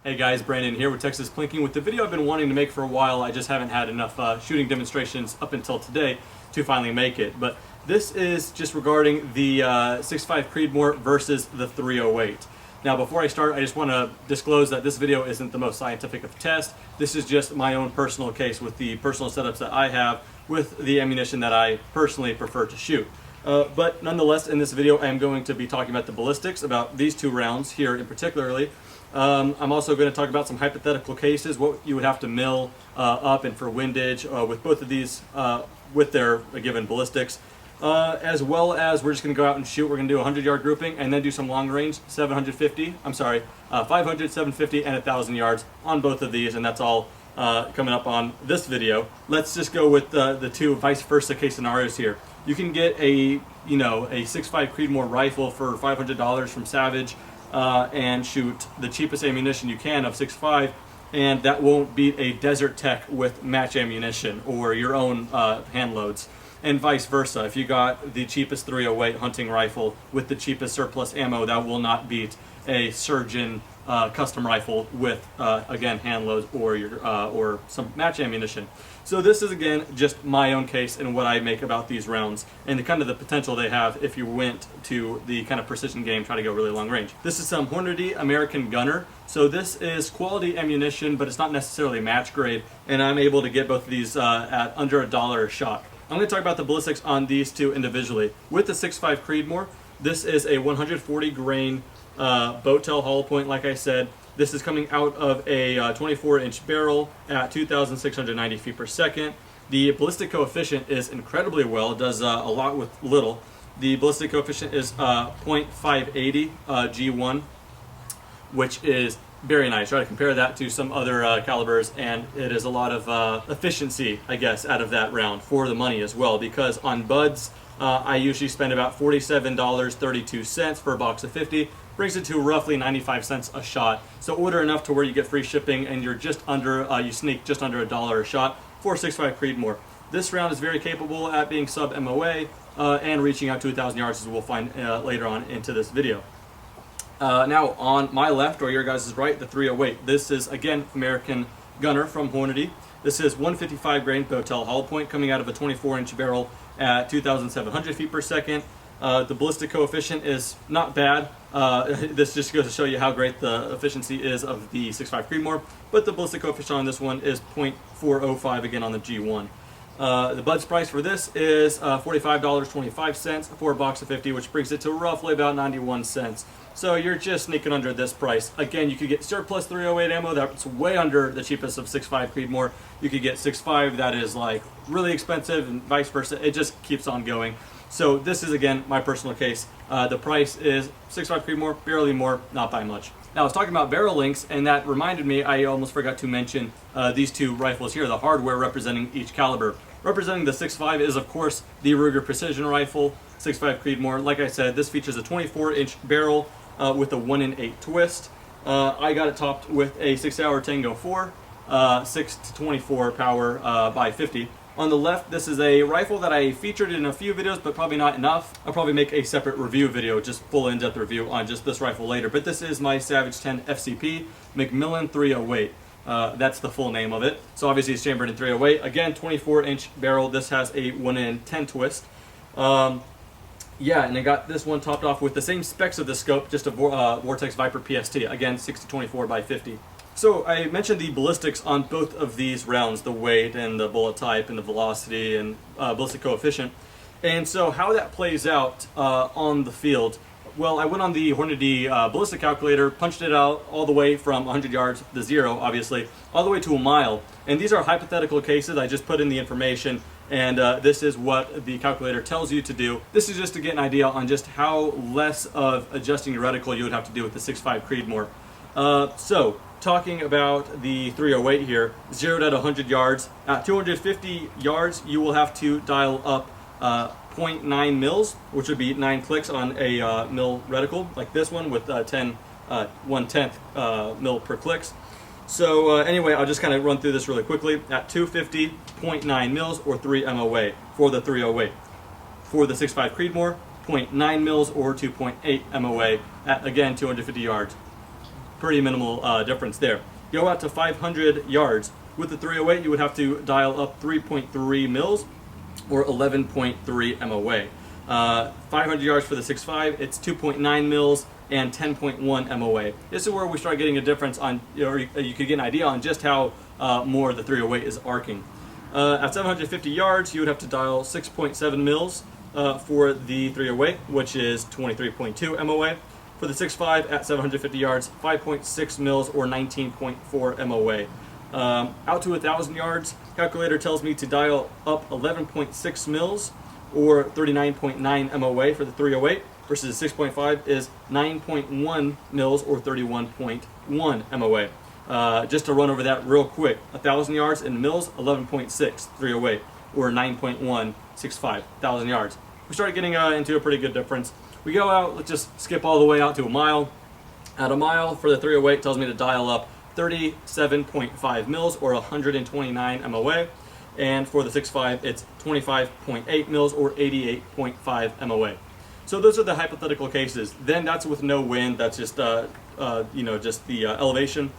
Hey guys, Brandon here with Texas Plinking with the video I've been wanting to make for a while. I just haven't had enough shooting demonstrations up until today to finally make it. But this is just regarding the 6.5 Creedmoor versus the 308. Now before I start, I just want to disclose that this video isn't the most scientific of tests. This is just my own personal case with the personal setups that I have with the ammunition that I personally prefer to shoot. But nonetheless, in this video I am going to be talking about the ballistics, about these two rounds here in particularly. I'm also going to talk about some hypothetical cases, what you would have to mill up and for windage with both of these with their given ballistics, as well as we're just going to go out and shoot. We're going to do a 100-yard grouping and then do some long range, 500, 750, and 1,000 yards on both of these, and that's all coming up on this video. Let's just go with the two vice versa case scenarios here. You can get a 6.5 Creedmoor rifle for $500 from Savage and shoot the cheapest ammunition you can of 6.5, and that won't beat a Desert Tech with match ammunition or your own hand loads, and vice versa. If you got the cheapest 308 hunting rifle with the cheapest surplus ammo, that will not beat a Surgeon custom rifle with again hand loads or some match ammunition. So this is again just my own case and what I make about these rounds and the kind of the potential they have if you went to the kind of precision game, try to go really long range. This is some Hornady American Gunner. So this is quality ammunition, but it's not necessarily match grade, and I'm able to get both of these at under $1 a shot. I'm going to talk about the ballistics on these two individually. With the 6.5 Creedmoor, this is a 140 grain boat tail hollow point, like I said. This is coming out of a 24-inch barrel at 2,690 feet per second. The ballistic coefficient is incredibly well. It does a lot with little. The ballistic coefficient is 0.580 G1, which is very nice. Try to compare that to some other calibers, and it is a lot of efficiency, I guess, out of that round for the money as well, because on buds, I usually spend about $47.32 for a box of 50. Brings it to roughly 95 cents a shot. So order enough to where you get free shipping and you're just under, you sneak just under $1 a shot for 6.5 Creedmoor. This round is very capable at being sub MOA and reaching out to 1,000 yards, as we'll find later on into this video. Now on my left, or your guys' right, the 308. This is again American Gunner from Hornady. This is 155 grain bow tail hollow point coming out of a 24-inch barrel at 2,700 feet per second. The ballistic coefficient is not bad. This just goes to show you how great the efficiency is of the 6.5 Creedmoor, but the ballistic coefficient on this one is 0.405 again on the G1. The buds price for this is $45.25 for a box of 50, which brings it to roughly about 91 cents. So you're just sneaking under this price. Again, you could get surplus 308 ammo that's way under the cheapest of 6.5 Creedmoor. You could get 6.5 that is like really expensive, and vice versa. It just keeps on going. So this is again my personal case. The price is 6.5 Creedmoor, barely more, not by much. Now I was talking about barrel links, and that reminded me, I almost forgot to mention these two rifles here, the hardware representing each caliber. Representing the 6.5 is of course the Ruger Precision Rifle 6.5 Creedmoor. Like I said, this features a 24-inch barrel with a 1 in 8 twist. I got it topped with a 6-hour Tango 4, 6 to 24 power by 50. On the left, this is a rifle that I featured in a few videos, but probably not enough. I'll probably make a separate review video, just full in-depth review on just this rifle later. But this is my Savage 10 FCP Macmillan 308. That's the full name of it. So obviously it's chambered in 308. Again, 24-inch barrel. This has a 1 in 10 twist. Yeah, and I got this one topped off with the same specs of the scope, just a Vortex Viper PST. Again, 6 to 24 by 50. So I mentioned the ballistics on both of these rounds, the weight and the bullet type and the velocity and ballistic coefficient. And so how that plays out on the field, well, I went on the Hornady ballistic calculator, punched it out all the way from 100 yards, the 0 obviously, all the way to a mile. And these are hypothetical cases. I just put in the information, and this is what the calculator tells you to do. This is just to get an idea on just how less of adjusting your reticle you would have to do with the 6.5 Creedmoor. So talking about the 308 here, zeroed at 100 yards. At 250 yards, you will have to dial up 0.9 mils, which would be 9 clicks on a mil reticle, like this one with 1/10 mil per clicks. So anyway, I'll just kind of run through this really quickly. At 250, 0.9 mils or 3 MOA for the 308. For the 6.5 Creedmoor, 0.9 mils or 2.8 MOA at, again, 250 yards. pretty minimal difference there. Go out to 500 yards. With the 308, you would have to dial up 3.3 mils or 11.3 MOA. 500 yards for the 6.5, it's 2.9 mils and 10.1 MOA. This is where we start getting a difference on, or you could get an idea on just how more the 308 is arcing. At 750 yards, you would have to dial 6.7 mils for the 308, which is 23.2 MOA. For the 6.5 at 750 yards, 5.6 mils or 19.4 MOA. Out to 1,000 yards, calculator tells me to dial up 11.6 mils or 39.9 MOA for the 308 versus 6.5 is 9.1 mils or 31.1 MOA. Just to run over that real quick, 1,000 yards in mils, 11.6 308 or 9.1 6.5 1,000 yards. We start getting into a pretty good difference. We go out, let's just skip all the way out to a mile. At a mile for the 308 tells me to dial up 37.5 mils or 129 MOA. And for the 6.5, it's 25.8 mils or 88.5 MOA. So those are the hypothetical cases. Then that's with no wind. That's just just the elevation.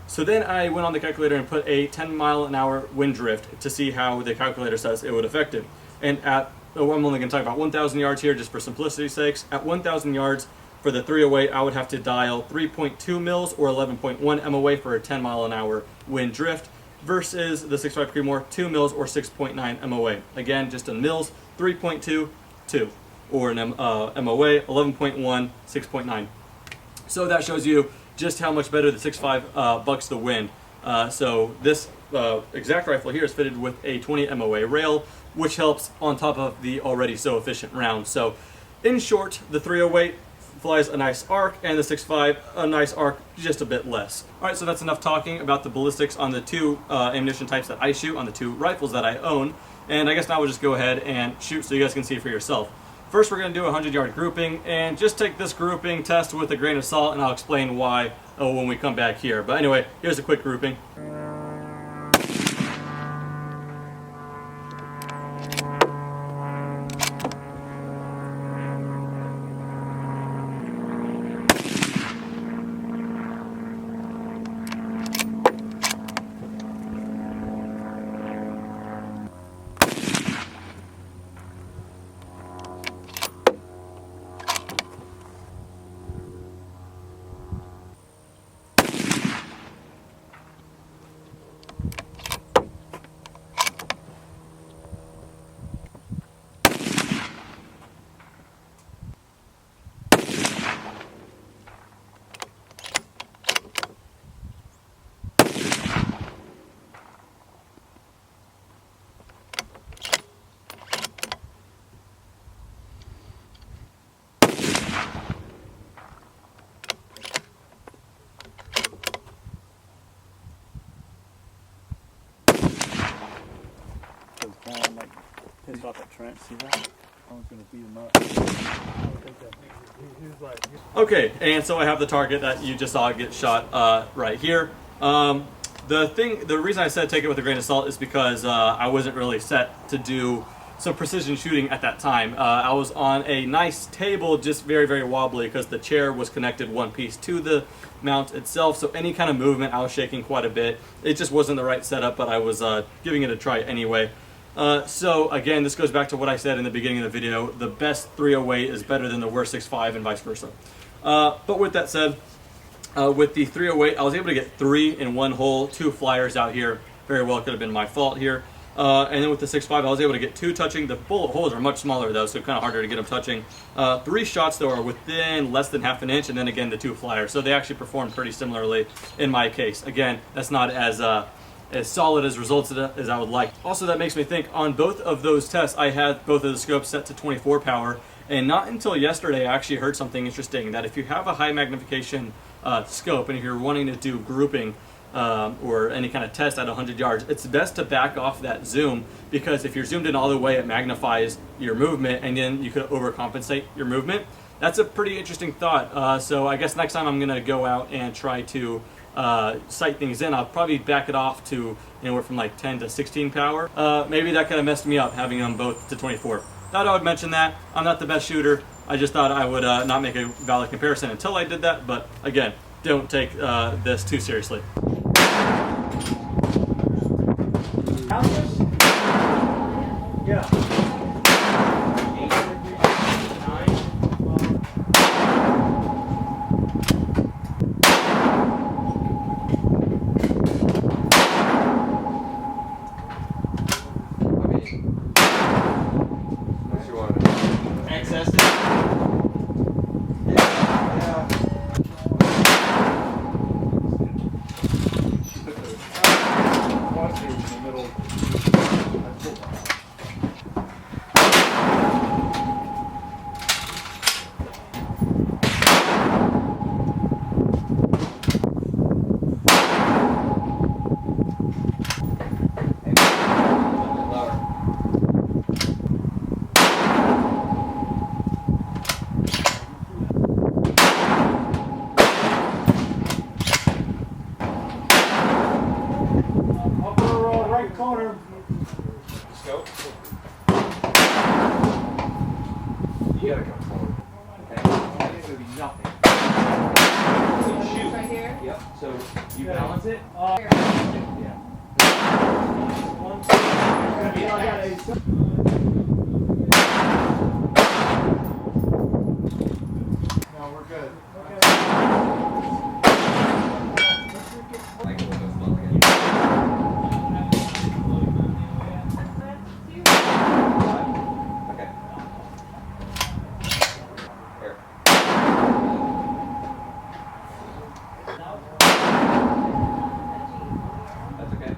So then I went on the calculator and put a 10-mile-an-hour wind drift to see how the calculator says it would affect it. And I'm only going to talk about 1,000 yards here just for simplicity's sakes. At 1,000 yards for the 308, I would have to dial 3.2 mils or 11.1 MOA for a 10-mile-an-hour wind drift versus the 6.5 Creedmoor, 2 mils or 6.9 MOA. Again, just in mils, 3.2, 2, or an MOA, 11.1, 6.9. So that shows you just how much better the 6.5 bucks the wind. So this exact rifle here is fitted with a 20 MOA rail, which helps on top of the already so efficient round. So in short, the 308 flies a nice arc, and the 6.5 a nice arc, just a bit less. All right, so that's enough talking about the ballistics on the two ammunition types that I shoot on the two rifles that I own. And I guess now we'll just go ahead and shoot so you guys can see for yourself. First, we're going to do a 100-yard grouping, and just take this grouping test with a grain of salt, and I'll explain why when we come back here. But anyway, here's a quick grouping. Like pissed off at Trent, see that? I was gonna beat him up. Okay, and so I have the target that you just saw get shot right here. The reason I said take it with a grain of salt is because I wasn't really set to do some precision shooting at that time. I was on a nice table, just very, very wobbly because the chair was connected one piece to the mount itself, so any kind of movement I was shaking quite a bit. It just wasn't the right setup, but I was giving it a try anyway. So again, this goes back to what I said in the beginning of the video. The best 308 is better than the worst 6.5 and vice versa. But with that said, with the 308, I was able to get 3 in one hole, 2 flyers out here. Very well could have been my fault here. And then with the 6.5, I was able to get 2 touching. The bullet holes are much smaller though, so kind of harder to get them touching. 3 shots though are within less than half an inch, and then again the 2 flyers. So they actually performed pretty similarly in my case. Again, that's not as solid as results as I would like. Also, that makes me think on both of those tests, I had both of the scopes set to 24 power, and not until yesterday I actually heard something interesting, that if you have a high magnification scope and if you're wanting to do grouping or any kind of test at 100 yards, it's best to back off that zoom, because if you're zoomed in all the way, it magnifies your movement and then you could overcompensate your movement. That's a pretty interesting thought. So I guess next time I'm gonna go out and try to sight things in, I'll probably back it off to anywhere from like 10 to 16 power. Maybe that kind of messed me up having them both to 24. Thought I would mention that. I'm not the best shooter. I just thought I would not make a valid comparison until I did that, but again, don't take this too seriously. Yeah. Access it. Right corner. Scope. You gotta come forward. Okay. It's gonna be nothing. So you shoot. Right here? Yep. So you balance it. Yeah. No, we're good. Like a little bit slow again. Okay. There. That's okay.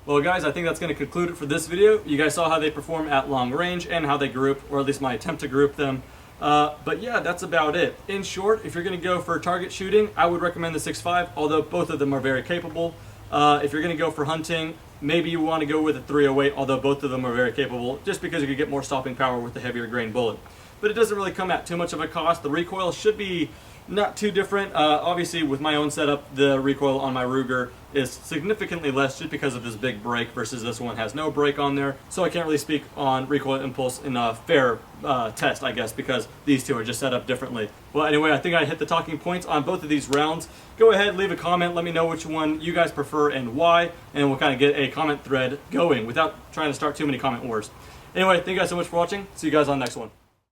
Well guys, I think that's going to conclude it for this video. You guys saw how they perform at long range and how they group, or at least my attempt to group them. But yeah, that's about it. In short, if you're going to go for target shooting, I would recommend the 6.5, although both of them are very capable. If you're going to go for hunting, maybe you want to go with a 308, although both of them are very capable, just because you could get more stopping power with the heavier grain bullet. But it doesn't really come at too much of a cost. The recoil should be not too different. Obviously, with my own setup, the recoil on my Ruger is significantly less just because of this big brake versus this one has no brake on there. So I can't really speak on recoil impulse in a fair test, I guess, because these two are just set up differently. Well, anyway, I think I hit the talking points on both of these rounds. Go ahead, leave a comment, let me know which one you guys prefer and why, and we'll kind of get a comment thread going without trying to start too many comment wars. Anyway, thank you guys so much for watching. See you guys on the next one.